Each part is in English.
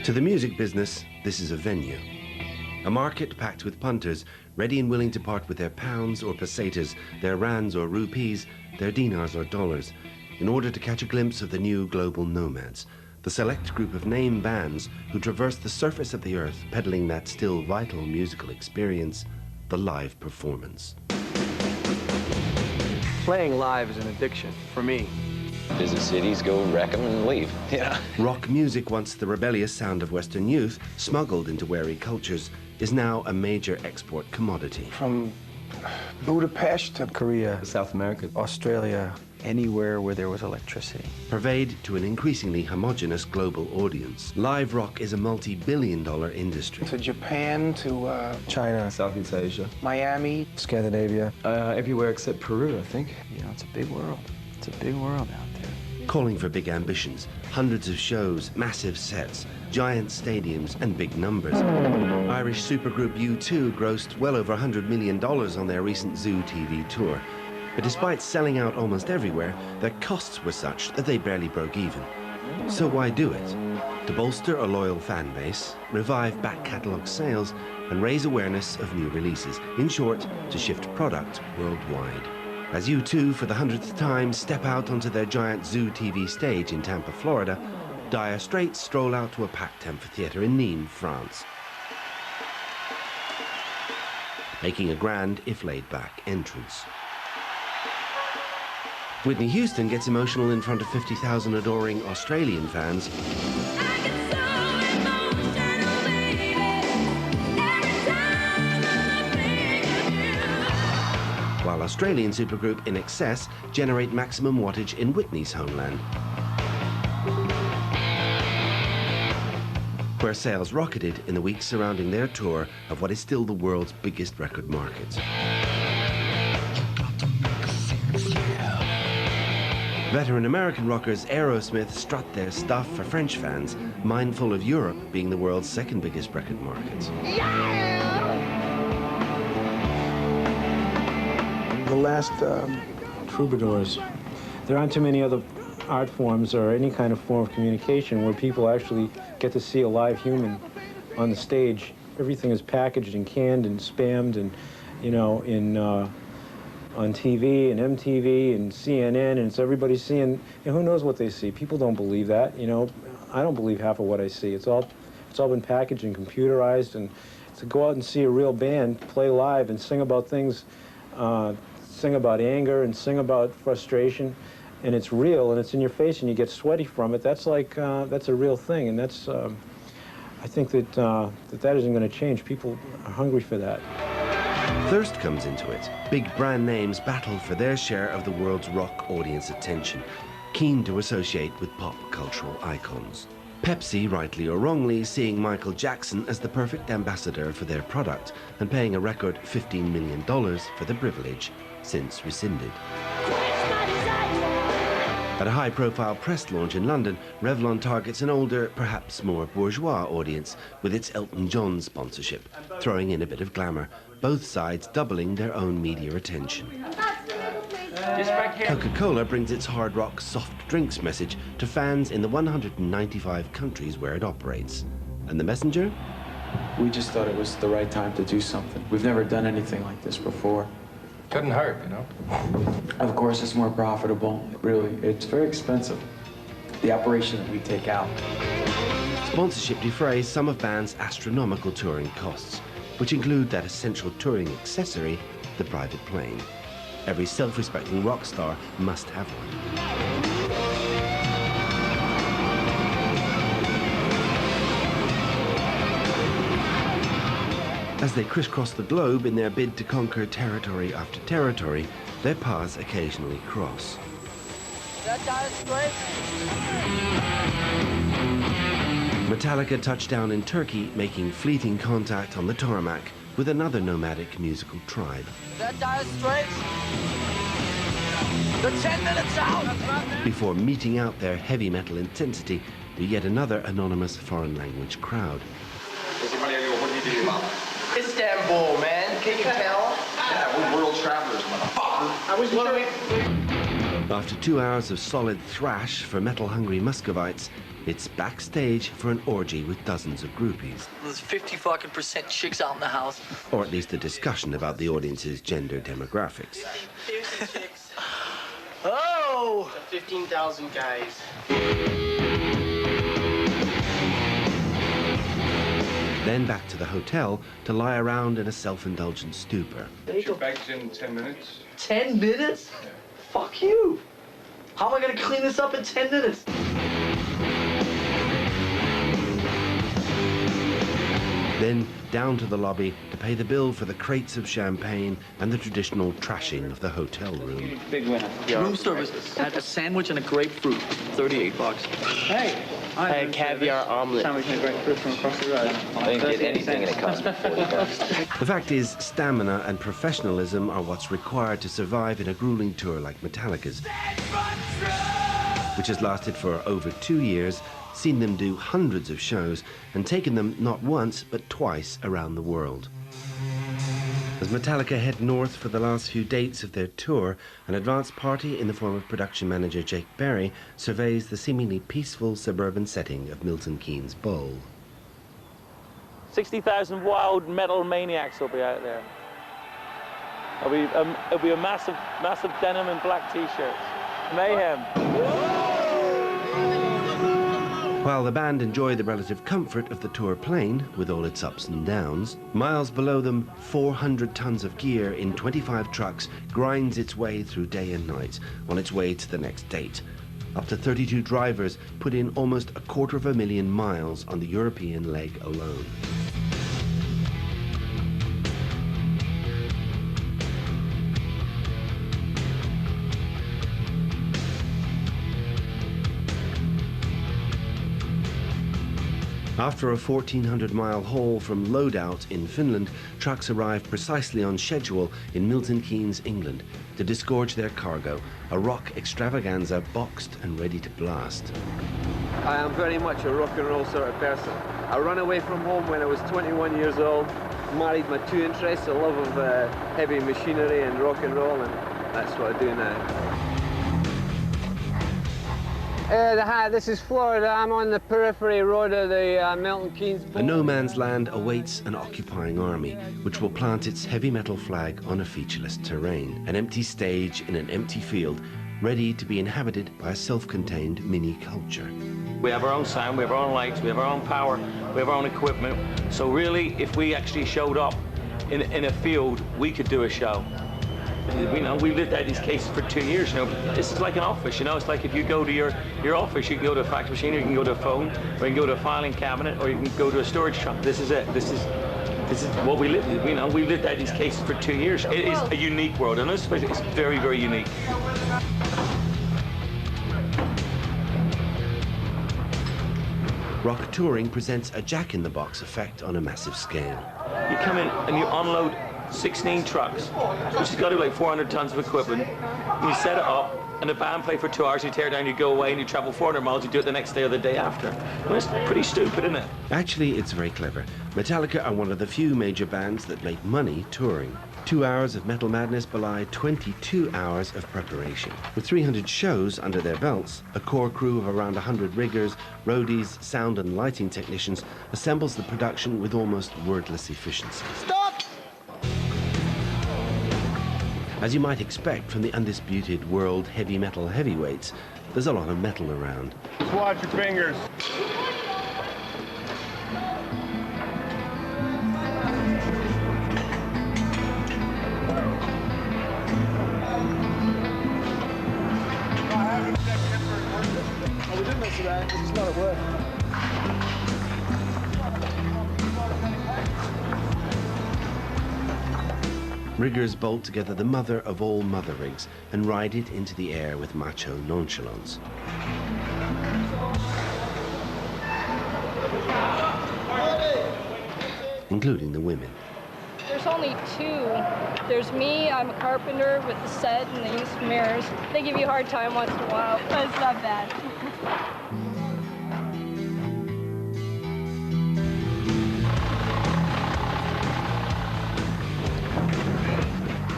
To the music business, this is a venue. A market packed with punters, ready and willing to part with their pounds or pesetas, their rands or rupees, their dinars or dollars, in order to catch a glimpse of the new global nomads, the select group of name bands who traverse the surface of the earth, peddling that still vital musical experience, the live performance. Playing live is an addiction for me. Visit cities, go wreck them, and leave. Yeah. Rock music, once the rebellious sound of Western youth, smuggled into wary cultures, is now a major export commodity. From Budapest to Korea, South America, Australia, anywhere where there was electricity. Purveyed to an increasingly homogenous global audience, live rock is a multi-billion-dollar industry. to Japan to China, Southeast Asia, Miami. Scandinavia, everywhere except Peru, I think. You know, it's a big world. It's a big world out there. Calling for big ambitions, hundreds of shows, massive sets, giant stadiums, and big numbers. Irish supergroup U2 grossed well over $100 million on their recent Zoo TV tour. But despite selling out almost everywhere, their costs were such that they barely broke even. So why do it? To bolster a loyal fan base, revive back catalogue sales, and raise awareness of new releases. In short, to shift product worldwide. As U2, for the 100th time, step out onto their giant Zoo TV stage in Tampa, Florida, Dire Straits stroll out to a packed amphitheatre in Nîmes, France, making a grand, if laid-back, entrance. Whitney Houston gets emotional in front of 50,000 adoring Australian fans, while Australian supergroup In Excess generate maximum wattage in Whitney's homeland, where sales rocketed in the weeks surrounding their tour of what is still the world's biggest record market. Veteran American rockers Aerosmith strut their stuff for French fans, mindful of Europe being the world's second biggest record market. The last troubadours. There aren't too many other art forms or any kind of form of communication where people actually get to see a live human on the stage. Everything is packaged and canned and spammed and, you know, on TV and MTV and CNN, and it's everybody seeing, and who knows what they see. People don't believe that, you know. I don't believe half of what I see. It's all been packaged and computerized, and to go out and see a real band play live and sing about things, sing about anger and sing about frustration, and it's real and it's in your face and you get sweaty from it. That's like, that's a real thing, and that's, I think that that isn't going to change. People are hungry for that. Thirst comes into it. Big brand names battle for their share of the world's rock audience attention, keen to associate with pop cultural icons. Pepsi, rightly or wrongly, seeing Michael Jackson as the perfect ambassador for their product and paying a record $15 million for the privilege, since rescinded. At a high-profile press launch in London, Revlon targets an older, perhaps more bourgeois audience with its Elton John sponsorship, throwing in a bit of glamour, both sides doubling their own media attention. Coca-Cola brings its hard rock soft drinks message to fans in the 195 countries where it operates. And the messenger? We just thought it was the right time to do something. We've never done anything like this before. Couldn't hurt, you know? Of course, it's more profitable. Really, it's very expensive. The operation that we take out. Sponsorship defrays some of bands' astronomical touring costs, which include that essential touring accessory, the private plane. Every self-respecting rock star must have one. As they crisscross the globe in their bid to conquer territory after territory, their paths occasionally cross. That Dire Straits? Metallica touched down in Turkey, making fleeting contact on the tarmac with another nomadic musical tribe. That Dire Straits? They're 10 minutes out! Before meeting out their heavy metal intensity to yet another anonymous foreign language crowd. Istanbul, man. Can you tell? Yeah, we're world travelers, motherfucker. After 2 hours of solid thrash for metal-hungry Muscovites, It's backstage for an orgy with dozens of groupies. There's 50% chicks out in the house. Or at least a discussion about the audience's gender demographics. Oh! 15,000 guys. Then back to the hotel to lie around in a self-indulgent stupor. Get your bags in 10 minutes. 10 minutes? Fuck you! How am I gonna clean this up in 10 minutes? Then down to the lobby to pay the bill for the crates of champagne and the traditional trashing of the hotel room. Big winner. Room service had a sandwich and a grapefruit. $38. Hey! I had caviar omelet. Sandwich and a grapefruit from across the road. I didn't get anything and it cost me $40. The fact is, stamina and professionalism are what's required to survive in a grueling tour like Metallica's, which has lasted for over 2 years, seen them do hundreds of shows, and taken them not once but twice around the world. As Metallica head north for the last few dates of their tour, an advance party in the form of production manager Jake Berry surveys the seemingly peaceful suburban setting of Milton Keynes Bowl. 60,000 wild metal maniacs will be out there. It'll be a massive denim and black t-shirts. Mayhem. While the band enjoy the relative comfort of the tour plane, with all its ups and downs, miles below them, 400 tons of gear in 25 trucks grinds its way through day and night on its way to the next date. Up to 32 drivers put in almost 250,000 miles on the European leg alone. After a 1,400-mile haul from loadout in Finland, trucks arrive precisely on schedule in Milton Keynes, England, to disgorge their cargo, a rock extravaganza boxed and ready to blast. I am very much a rock and roll sort of person. I ran away from home when I was 21 years old, married my two interests, a love of heavy machinery and rock and roll, and that's what I do now. Hi, this is Florida. I'm on the periphery road of the Milton Keynes Bowl. A no man's land awaits an occupying army, which will plant its heavy metal flag on a featureless terrain, an empty stage in an empty field, ready to be inhabited by a self-contained mini-culture. We have our own sound, we have our own lights, we have our own power, we have our own equipment. So really, if we actually showed up in a field, we could do a show. You know, we lived out these cases for 2 years. You know, this is like an office. You know, it's like if you go to your office, you can go to a fax machine, or you can go to a phone, or you can go to a filing cabinet, or you can go to a storage truck. This is it. This is what we live. You know, we lived out these cases for 2 years. It is a unique world, and it's very, very unique. Rock touring presents a jack-in-the-box effect on a massive scale. You come in and you unload 16 trucks, which has got to be like 400 tons of equipment. You set it up, and the band play for 2 hours, you tear down, you go away, and you travel 400 miles, you do it the next day or the day after. Well, it's pretty stupid, isn't it? Actually, it's very clever. Metallica are one of the few major bands that make money touring. 2 hours of metal madness belie 22 hours of preparation. With 300 shows under their belts, a core crew of around 100 riggers, roadies, sound and lighting technicians assembles the production with almost wordless efficiency. Stop! As you might expect from the undisputed world heavy metal heavyweights, there's a lot of metal around. Just watch your fingers. We didn't mess around, it's just not at work. Riggers bolt together the mother of all mother rigs and ride it into the air with macho nonchalance. Including the women. There's only two. There's me, I'm a carpenter with the set, and they use mirrors. They give you a hard time once in a while, but it's not bad.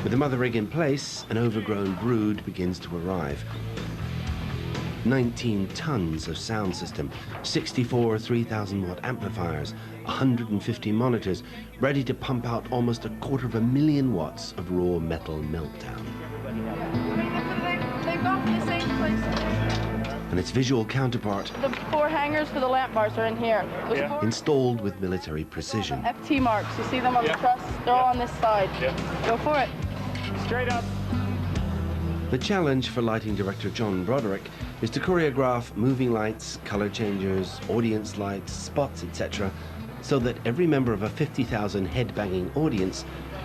With the mother rig in place, an overgrown brood begins to arrive. 19 tons of sound system, 64 3,000-watt amplifiers, 150 monitors, ready to pump out almost 250,000 watts of raw metal meltdown. They've gone to the same place. And its visual counterpart, The 4 hangers for the lamp bars are in here. Those 4 installed with military precision. FT marks. You see them on the truss? They're all on this side. Go for it. Straight up. The challenge for lighting director John Broderick is to choreograph moving lights, color changers, audience lights, spots, etc., so that every member of a 50,000 head-banging audience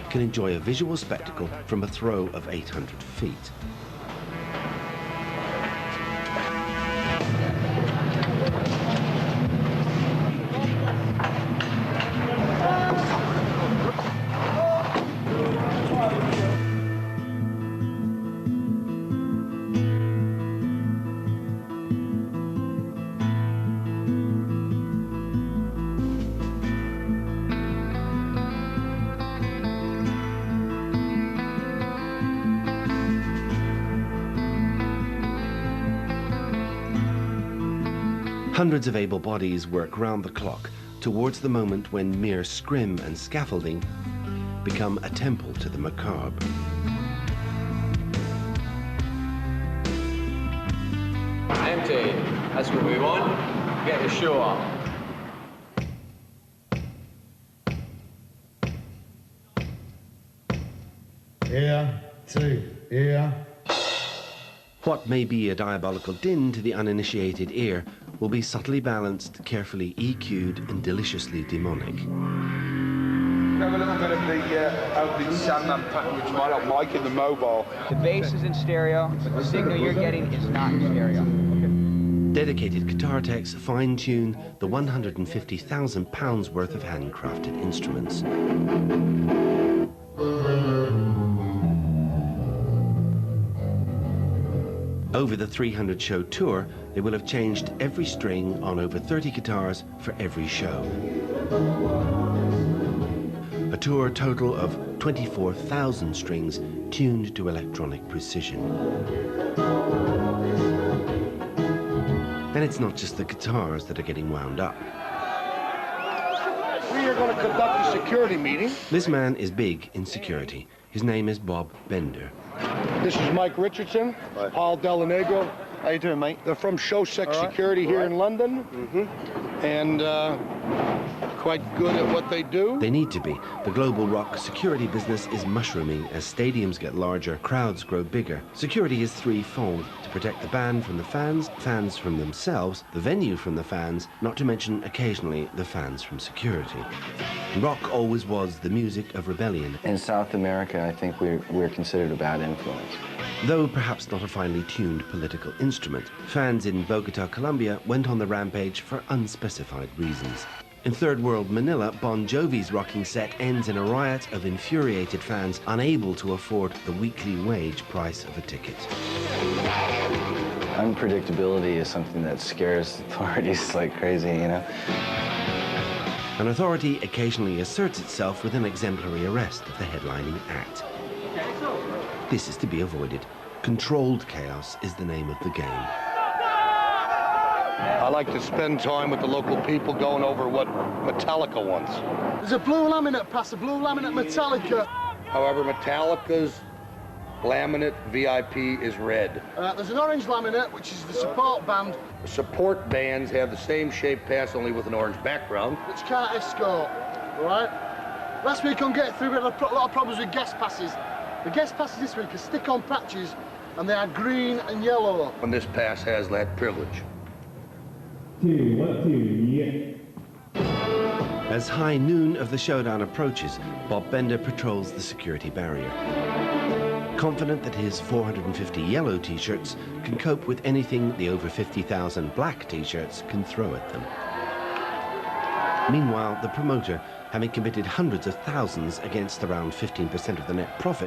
can enjoy a visual spectacle from a throw of 800 feet. Hundreds of able bodies work round the clock towards the moment when mere scrim and scaffolding become a temple to the macabre. Empty. That's what we want. Get the show on. Ear, 2, ear. What may be a diabolical din to the uninitiated ear will be subtly balanced, carefully EQ'd, and deliciously demonic. Have a little bit of the opening Sandman pattern, which might not like in the mobile. The bass is in stereo, but the signal you're getting is not in stereo. Dedicated guitar techs fine-tune the 150,000 pounds worth of handcrafted instruments. Over the 300-show tour, they will have changed every string on over 30 guitars for every show. A tour total of 24,000 strings tuned to electronic precision. And it's not just the guitars that are getting wound up. We are going to conduct a security meeting. This man is big in security. His name is Bob Bender. This is Mike Richardson, Paul Delanegro. How you doing, mate? They're from Showsec Security here in London. And quite good at what they do. They need to be. The global rock security business is mushrooming. As stadiums get larger, crowds grow bigger. Security is threefold: to protect the band from the fans, fans from themselves, the venue from the fans, not to mention occasionally the fans from security. Rock always was the music of rebellion. In South America, I think we're considered a bad influence. Though perhaps not a finely tuned political instrument, fans in Bogota, Colombia went on the rampage for unspecified reasons. In Third World Manila, Bon Jovi's rocking set ends in a riot of infuriated fans unable to afford the weekly wage price of a ticket. Unpredictability is something that scares authorities like crazy, you know? An authority occasionally asserts itself with an exemplary arrest of the headlining act. This is to be avoided. Controlled chaos is the name of the game. I like to spend time with the local people going over what Metallica wants. There's a blue laminate past a blue laminate Metallica. However, Metallica's laminate VIP is red. There's an orange laminate, which is the support band. The support bands have the same shape pass, only with an orange background. Which can't escort, right? Last week on Get Through, we had a lot of problems with guest passes. The guest passes this week are stick-on patches, and they are green and yellow. And this pass has that privilege. As high noon of the showdown approaches, Bob Bender patrols the security barrier. Confident that his 450 yellow t-shirts can cope with anything the over 50,000 black t-shirts can throw at them. Meanwhile, the promoter, having committed hundreds of thousands against around 15% of the net profit,